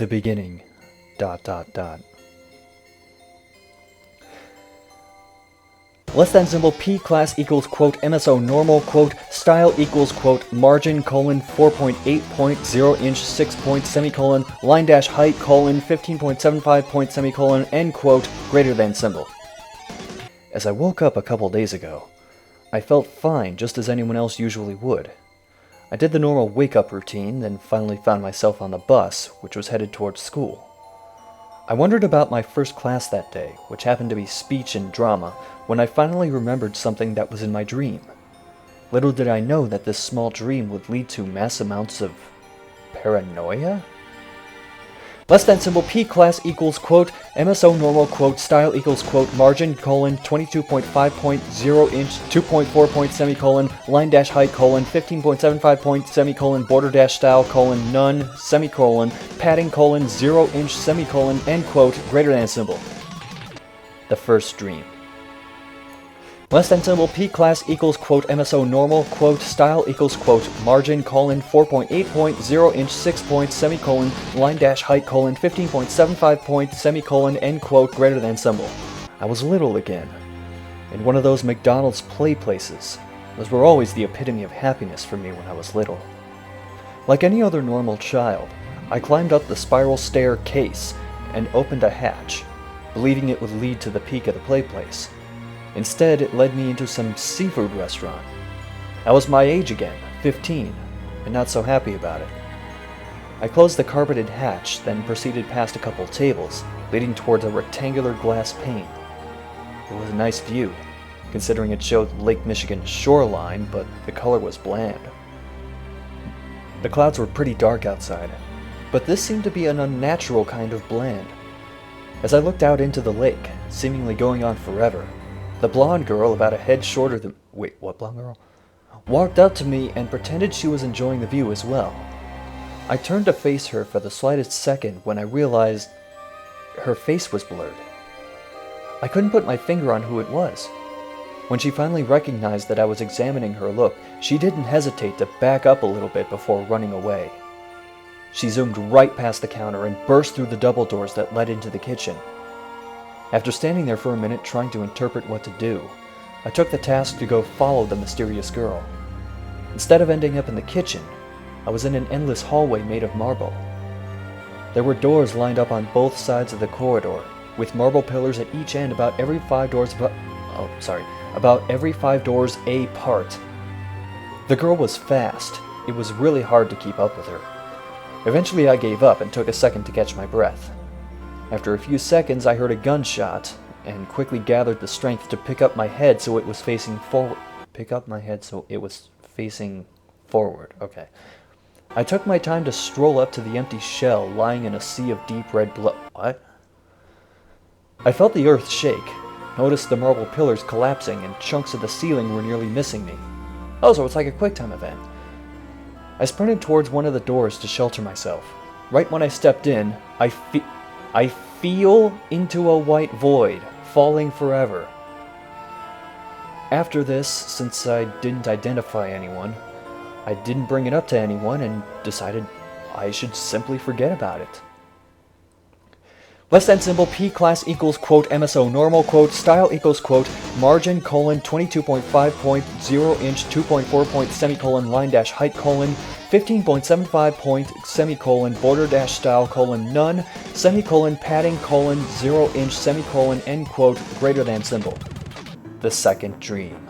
The beginning. ... Less than symbol P class equals quote MSO normal quote style equals quote margin colon 4.8 point 0 inch 6 point semicolon line dash height colon 15.75 point semicolon end quote greater than symbol. As I woke up a couple days ago, I felt fine just as anyone else usually would. I did the normal wake-up routine, then finally found myself on the bus, which was headed towards school. I wondered about my first class that day, which happened to be speech and drama, when I finally remembered something that was in my dream. Little did I know that this small dream would lead to mass amounts of paranoia? Less than symbol P class equals quote MSO normal quote style equals quote margin colon 22.5 point 0 inch 2.4 point semicolon line dash height colon 15.75 point semicolon border dash style colon none semicolon padding colon 0 inch semicolon end quote greater than symbol. The first dream. Less than symbol P class equals quote MSO normal quote style equals quote margin colon 4.8 point 0 inch 6 point semicolon line dash height colon 15.75 point semicolon end quote greater than symbol. I was little again, in one of those McDonald's play places. Those were always the epitome of happiness for me when I was little. Like any other normal child, I climbed up the spiral staircase and opened a hatch, believing it would lead to the peak of the play place. Instead, it led me into some seafood restaurant. I was my age again, 15, and not so happy about it. I closed the carpeted hatch, then proceeded past a couple tables, leading towards a rectangular glass pane. It was a nice view, considering it showed Lake Michigan's shoreline, but the color was bland. The clouds were pretty dark outside, but this seemed to be an unnatural kind of bland. As I looked out into the lake, seemingly going on forever, the blonde girl, about a head shorter than... Wait, what blonde girl? Walked up to me and pretended she was enjoying the view as well. I turned to face her for the slightest second when I realized her face was blurred. I couldn't put my finger on who it was. When she finally recognized that I was examining her look, she didn't hesitate to back up a little bit before running away. She zoomed right past the counter and burst through the double doors that led into the kitchen. After standing there for a minute trying to interpret what to do, I took the task to go follow the mysterious girl. Instead of ending up in the kitchen, I was in an endless hallway made of marble. There were doors lined up on both sides of the corridor, with marble pillars at each end about every 5 doors apart. The girl was fast. It was really hard to keep up with her. Eventually I gave up and took a second to catch my breath. After a few seconds, I heard a gunshot, and quickly gathered the strength to pick up my head so it was facing forward. Okay. I took my time to stroll up to the empty shell lying in a sea of deep red blood. What? I felt the earth shake, noticed the marble pillars collapsing, and chunks of the ceiling were nearly missing me. Oh, so it's like a QuickTime event. I sprinted towards one of the doors to shelter myself. Right when I stepped in, I feel into a white void, falling forever. After this, since I didn't identify anyone, I didn't bring it up to anyone and decided I should simply forget about it. Less than symbol P class equals quote MSO normal quote style equals quote margin colon 22.5 point 0 inch 2.4 point semicolon line dash height colon 15.75 point semicolon border dash style colon none semicolon padding colon 0 inch semicolon end quote greater than symbol. The second dream.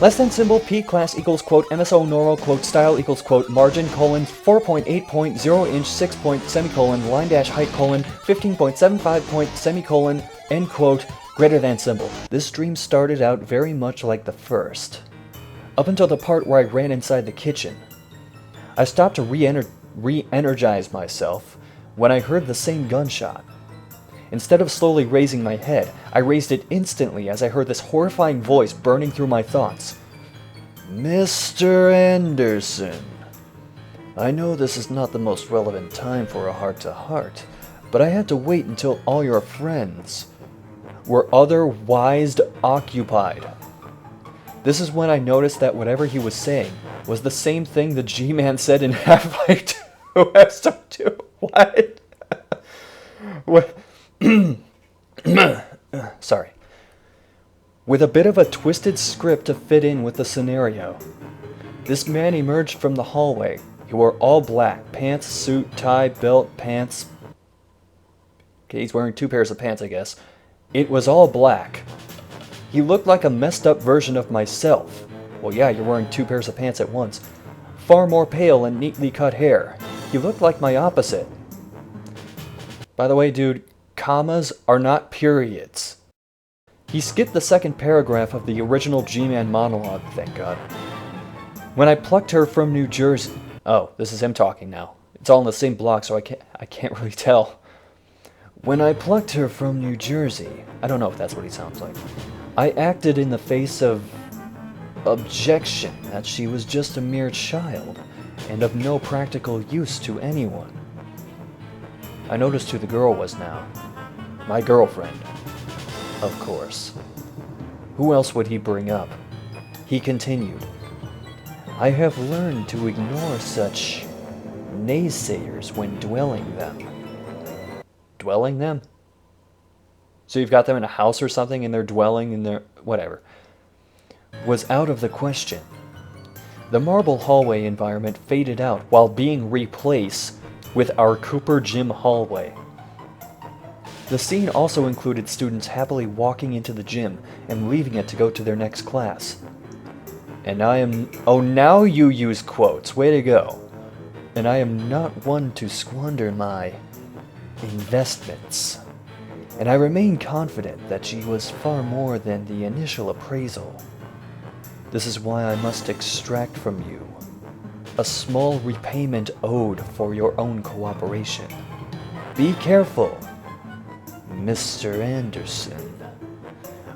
Less than symbol P class equals quote MSO normal quote style equals quote margin colon 4.8 point 0 inch 6 point semicolon line dash height colon 15.75 point semicolon end quote greater than symbol. This dream started out very much like the first, up until the part where I ran inside the kitchen. I stopped to re-energize myself when I heard the same gunshot. Instead of slowly raising my head, I raised it instantly as I heard this horrifying voice burning through my thoughts. Mr. Anderson, I know this is not the most relevant time for a heart-to-heart, but I had to wait until all your friends were otherwise occupied. This is when I noticed that whatever he was saying was the same thing the G-Man said in Half-Life 2. Who has to do what? What? Sorry. With a bit of a twisted script to fit in with the scenario. This man emerged from the hallway. He wore all black. Pants, suit, tie, belt, pants. Okay, he's wearing 2 pairs of pants, I guess. It was all black. He looked like a messed up version of myself. Well, yeah, you're wearing 2 pairs of pants at once. Far more pale and neatly cut hair. He looked like my opposite. By the way, dude, commas are not periods. He skipped the second paragraph of the original G-Man monologue, thank God. When I plucked her from New Jersey... Oh, this is him talking now. It's all in the same block, so I can't really tell. When I plucked her from New Jersey... I don't know if that's what he sounds like. I acted in the face of objection that she was just a mere child and of no practical use to anyone. I noticed who the girl was now. My girlfriend. Of course. Who else would he bring up? He continued, I have learned to ignore such naysayers when dwelling them. Dwelling them? So you've got them in a house or something and they're dwelling in their... whatever. Was out of the question. The marble hallway environment faded out while being replaced with our Cooper Gym hallway. The scene also included students happily walking into the gym and leaving it to go to their next class. And I am... Oh, now you use quotes. Way to go. And I am not one to squander my investments. And I remain confident that she was far more than the initial appraisal. This is why I must extract from you a small repayment owed for your own cooperation. Be careful, Mr. Anderson.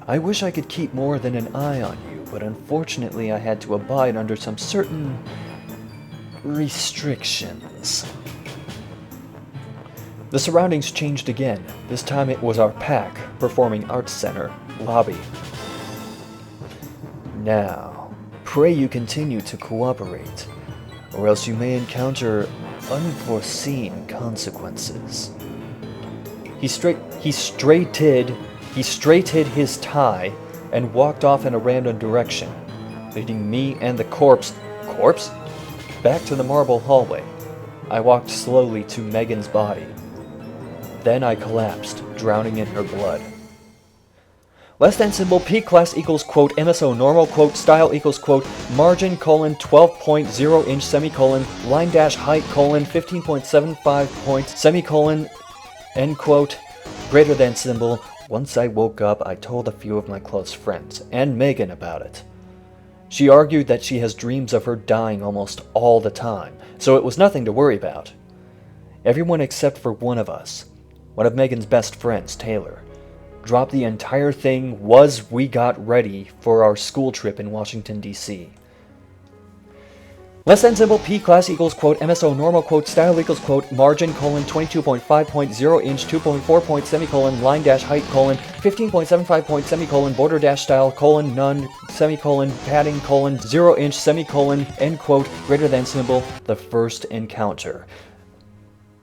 I wish I could keep more than an eye on you, but unfortunately I had to abide under some certain restrictions. The surroundings changed again. This time it was our PAC, Performing Arts Center, lobby. Now, pray you continue to cooperate, or else you may encounter unforeseen consequences. He straightened his tie and walked off in a random direction, leading me and the corpse back to the marble hallway. I walked slowly to Megan's body. Then I collapsed, drowning in her blood. Less than symbol P class equals quote MSO normal quote style equals quote margin colon 12.0 inch semicolon line dash height colon 15.75 points semicolon end quote greater than symbol. Once I woke up, I told a few of my close friends and Megan about it. She argued that she has dreams of her dying almost all the time, so it was nothing to worry about. Everyone except for one of us, one of Megan's best friends, Taylor, dropped the entire thing was we got ready for our school trip in Washington, D.C. Less than symbol P class equals quote MSO normal quote style equals quote margin colon 22.5.0 inch 2.4 point semicolon line dash height colon 15.75 point semicolon border dash style colon none semicolon padding colon 0 inch semicolon end quote greater than symbol the first encounter.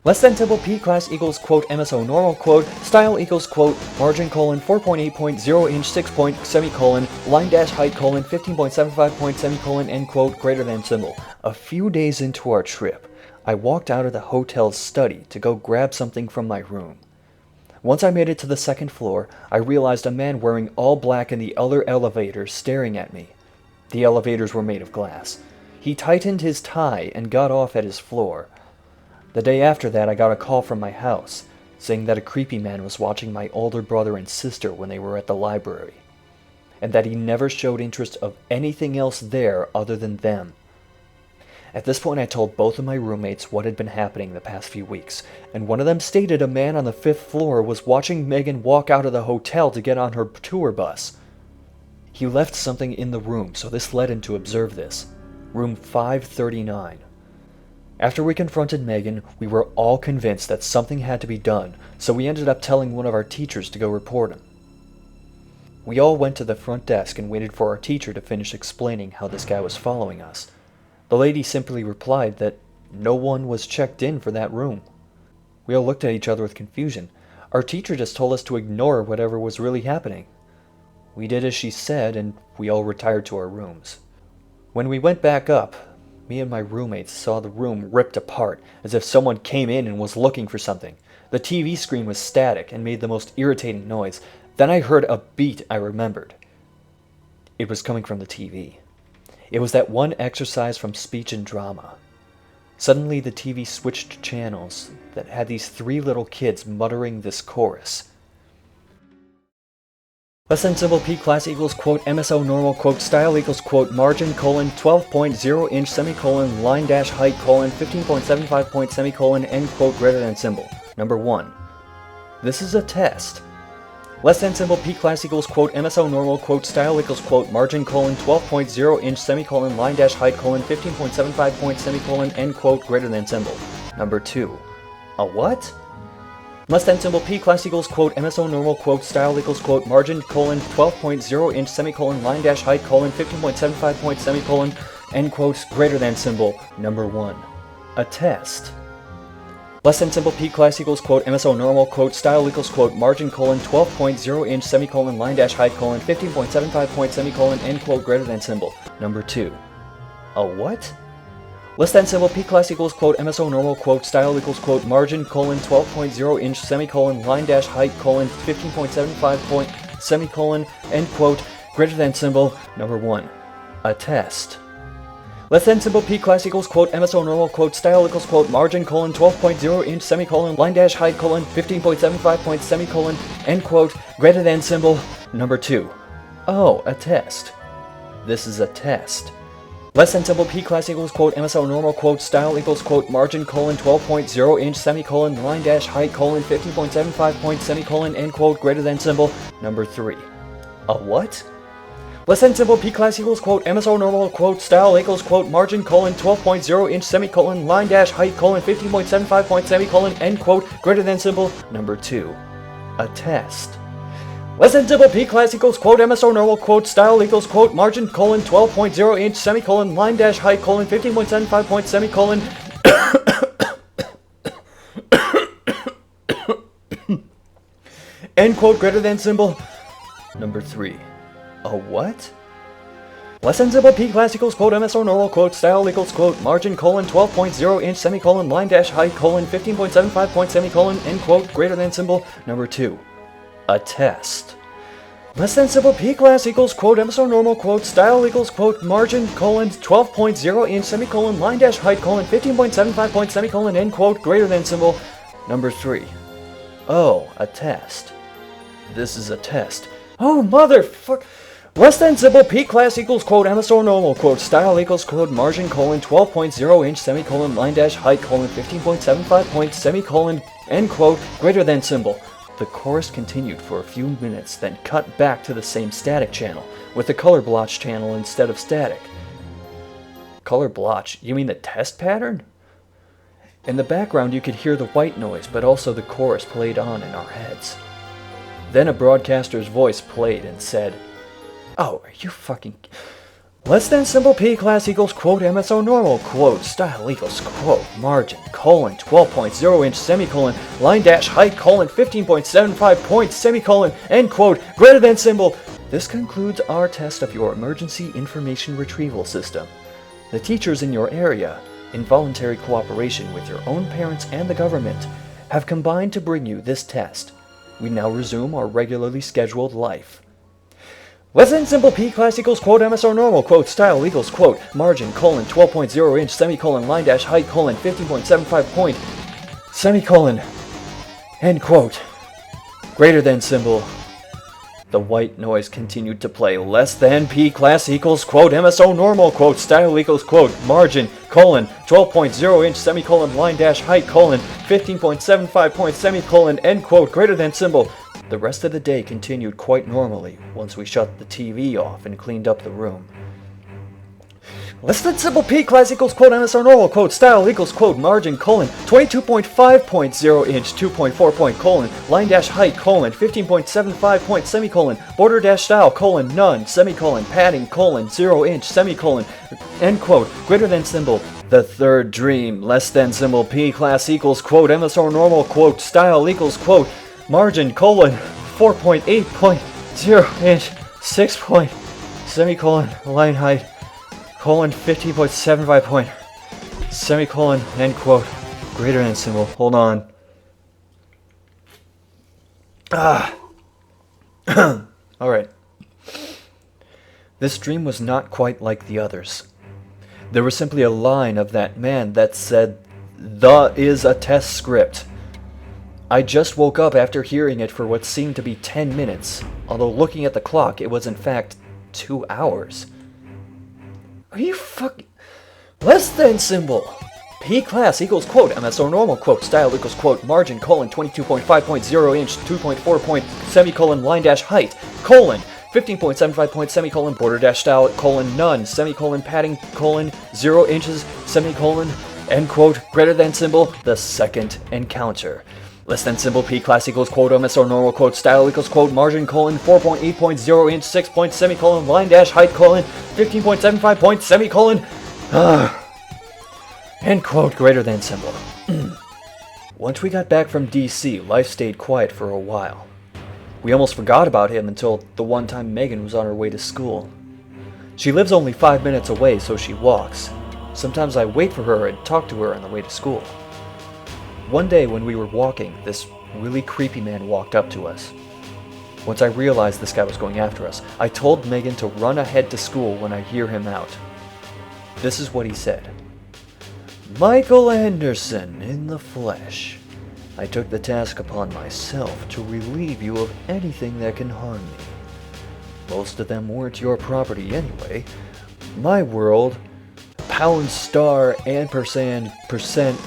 Less than symbol P class equals quote MSO normal quote style equals quote margin colon 4.8.0 inch 6 point semicolon line dash height colon 15.75 point semicolon end quote greater than symbol. A few days into our trip, I walked out of the hotel's study to go grab something from my room. Once I made it to the second floor, I realized a man wearing all black in the other elevator staring at me. The elevators were made of glass. He tightened his tie and got off at his floor. The day after that, I got a call from my house, saying that a creepy man was watching my older brother and sister when they were at the library, and that he never showed interest of anything else there other than them. At this point, I told both of my roommates what had been happening the past few weeks, and one of them stated a man on the 5th floor was watching Megan walk out of the hotel to get on her tour bus. He left something in the room, so this led him to observe this. Room 539. After we confronted Megan, we were all convinced that something had to be done, so we ended up telling one of our teachers to go report him. We all went to the front desk and waited for our teacher to finish explaining how this guy was following us. The lady simply replied that No one was checked in for that room. We all looked at each other with confusion. Our teacher just told us to ignore whatever was really happening. We did as she said, and we all retired to our rooms. When we went back up, me and my roommates saw the room ripped apart, as if someone came in and was looking for something. The TV screen was static and made the most irritating noise. Then I heard a beat I remembered. It was coming from the TV. It was that one exercise from speech and drama. Suddenly the TV switched channels that had these three little kids muttering this chorus. Less than symbol P class equals quote MSO normal quote style equals quote margin colon 12.0 inch semicolon line dash height colon 15.75 point semicolon end quote greater than symbol. Number 1. This is a test. Less than symbol P class equals quote MSO normal quote style equals quote margin colon 12.0 inch semicolon line dash height colon 15.75 point semicolon end quote greater than symbol. Number 2. A what? Less than symbol P class equals quote MSO normal quote style equals quote margin colon 12.0 inch semicolon line dash height colon 15.75 point semicolon end quote greater than symbol. Number 1. A test. Less than symbol P class equals quote MSO normal quote style equals quote margin colon 12.0 inch semicolon line dash height colon 15.75 point semicolon end quote greater than symbol. Number 2. A what? Less than symbol P class equals quote MSO normal quote style equals quote margin colon 12.0 inch semicolon line dash height colon 15.75 point semicolon end quote greater than symbol. Number 1. A test. Less than symbol P class equals quote MSO normal quote style equals quote margin colon 12.0 inch semicolon line dash height colon 15.75 point semicolon end quote greater than symbol. Number 2. Oh, a test. This is a test. Less than symbol P class equals quote MSO normal quote style equals quote margin colon 12.0 inch semicolon line dash height colon 15.75 point semicolon end quote greater than symbol. Number 3. A what? Less than symbol P class equals quote MSO normal quote style equals quote margin colon 12.0 inch semicolon line dash height colon 15.75 point semicolon end quote greater than symbol. Number 2. A test. Less than symbol P class equals quote MSO normal quote style equals quote margin colon 12.0 inch semicolon line dash height colon 15.75 point semicolon end quote greater than symbol. Number 3. A what? Less than symbol P class equals quote MSO normal quote style equals quote margin colon 12.0 inch semicolon line dash height colon 15.75 point semicolon end quote greater than symbol. Number 2. A test. Less than symbol P class equals quote MSO normal quote style equals quote margin colon 12.0 inch semicolon line dash height colon 15.75 point semicolon end quote greater than symbol. Number 3. Oh, a test. This is a test. Oh, motherfuck. Less than symbol P class equals quote MSO normal quote style equals quote margin colon 12.0 inch semicolon line dash height colon 15.75 point semicolon end quote greater than symbol. The chorus continued for a few minutes, then cut back to the same static channel, with the color blotch channel instead of static. Color blotch? You mean the test pattern? In the background you could hear the white noise, but also the chorus played on in our heads. Then a broadcaster's voice played and said, "Oh, are you fucking..." Less than symbol P class equals quote MSO normal quote style equals quote margin colon 12.0 inch semicolon line dash height colon 15.75 point semicolon end quote greater than symbol. This concludes our test of your emergency information retrieval system. The teachers in your area, in voluntary cooperation with your own parents and the government, have combined to bring you this test. We now resume our regularly scheduled life. Less than symbol P class equals quote MSO normal quote style equals quote margin colon 12.0 inch semicolon line dash height colon 15.75 point semicolon end quote greater than symbol. The white noise continued to play. Less than P class equals quote MSO normal quote style equals quote margin colon 12.0 inch semicolon line dash height colon 15.75 point semicolon end quote greater than symbol. The rest of the day continued quite normally once we shut the TV off and cleaned up the room. Less than symbol P class equals quote MSR normal quote style equals quote margin colon 22.5 point 0 inch 2.4 point colon line dash height colon 15.75 point semicolon border dash style colon none semicolon padding colon 0 inch semicolon end quote greater than symbol the third dream less than symbol P class equals quote MSR normal quote style equals quote margin colon 4.8 point 0 inch 6 point semicolon line height colon 15.75 point semicolon end quote greater than symbol. Hold on. Alright. This dream was not quite like the others. There was simply a line of that man that said, "The is a test script." I just woke up after hearing it for what seemed to be 10 minutes, although looking at the clock it was in fact 2 hours. Are you fucking... Less than symbol. P class equals quote MSR normal quote style equals quote margin colon 22.5 point 0 inch 2.4 point semicolon line dash height colon 15.75 point semicolon border dash style colon none semicolon padding colon 0 inches semicolon end quote greater than symbol the second encounter. Less than symbol P class equals quote MSR normal quote style equals quote margin colon 4.8 point 0 inch 6 point semicolon line dash height colon 15.75 point semicolon end quote greater than symbol. Once we got back from DC, life stayed quiet for a while. We almost forgot about him until the one time Megan was on her way to school. She lives only 5 minutes away, so she walks. Sometimes I wait for her and talk to her on the way to school. One day when we were walking, this really creepy man walked up to us. Once I realized this guy was going after us, I told Megan to run ahead to school when I hear him out. This is what he said. "Michael Anderson in the flesh. I took the task upon myself to relieve you of anything that can harm me. Most of them weren't your property anyway. My world, pound star ampersand percent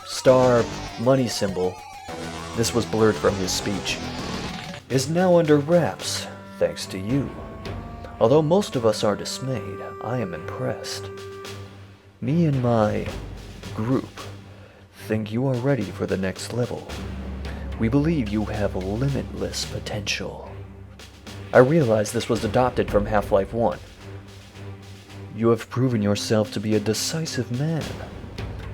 star money symbol," this was blurred from his speech, "is now under wraps, thanks to you. Although most of us are dismayed, I am impressed. Me and my group think you are ready for the next level. We believe you have limitless potential." I realized this was adopted from Half-Life 1. "You have proven yourself to be a decisive man,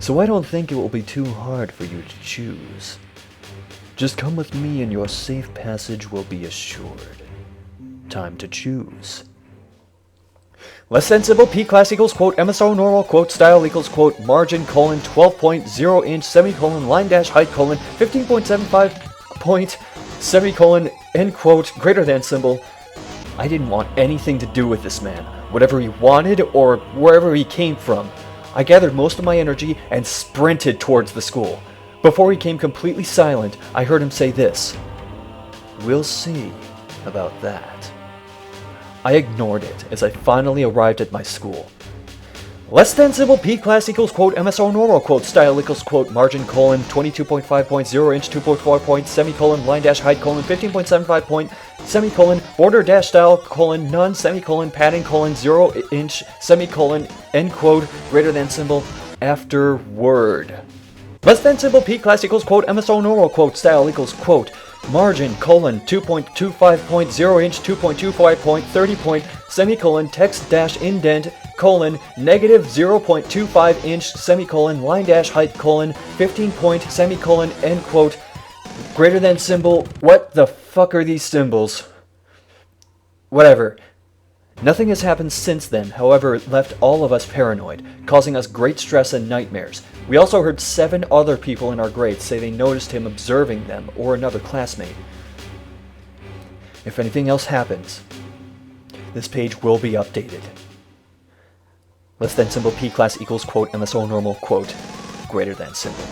so I don't think it will be too hard for you to choose. Just come with me and your safe passage will be assured. Time to choose." Less than symbol P class equals quote MSR normal quote style equals quote margin colon 12.0 inch semicolon line dash height colon 15.75 point semicolon end quote greater than symbol. I didn't want anything to do with this man, whatever he wanted or wherever he came from. I gathered most of my energy and sprinted towards the school. Before he came completely silent, I heard him say this: "We'll see about that." I ignored it as I finally arrived at my school. Less than symbol P class equals quote MSR normal quote style equals quote margin colon 22.5 point 0 inch 2.4 point semicolon line dash height colon 15.75 point semicolon border dash style colon none semicolon padding colon 0 inch semicolon end quote greater than symbol after word. Less than symbol P class equals quote MSR normal quote style equals quote margin colon 2.25 point 0 inch 2.25 point 30 point semicolon text dash indent colon negative 0.25 inch semicolon line dash height colon 15 point semicolon end quote greater than symbol. What the fuck are these symbols? Whatever. Nothing has happened since then, however it left all of us paranoid, causing us great stress and nightmares. We also heard 7 other people in our grade say they noticed him observing them or another classmate. If anything else happens, this page will be updated. Less than symbol P class equals quote MSR normal quote greater than symbol.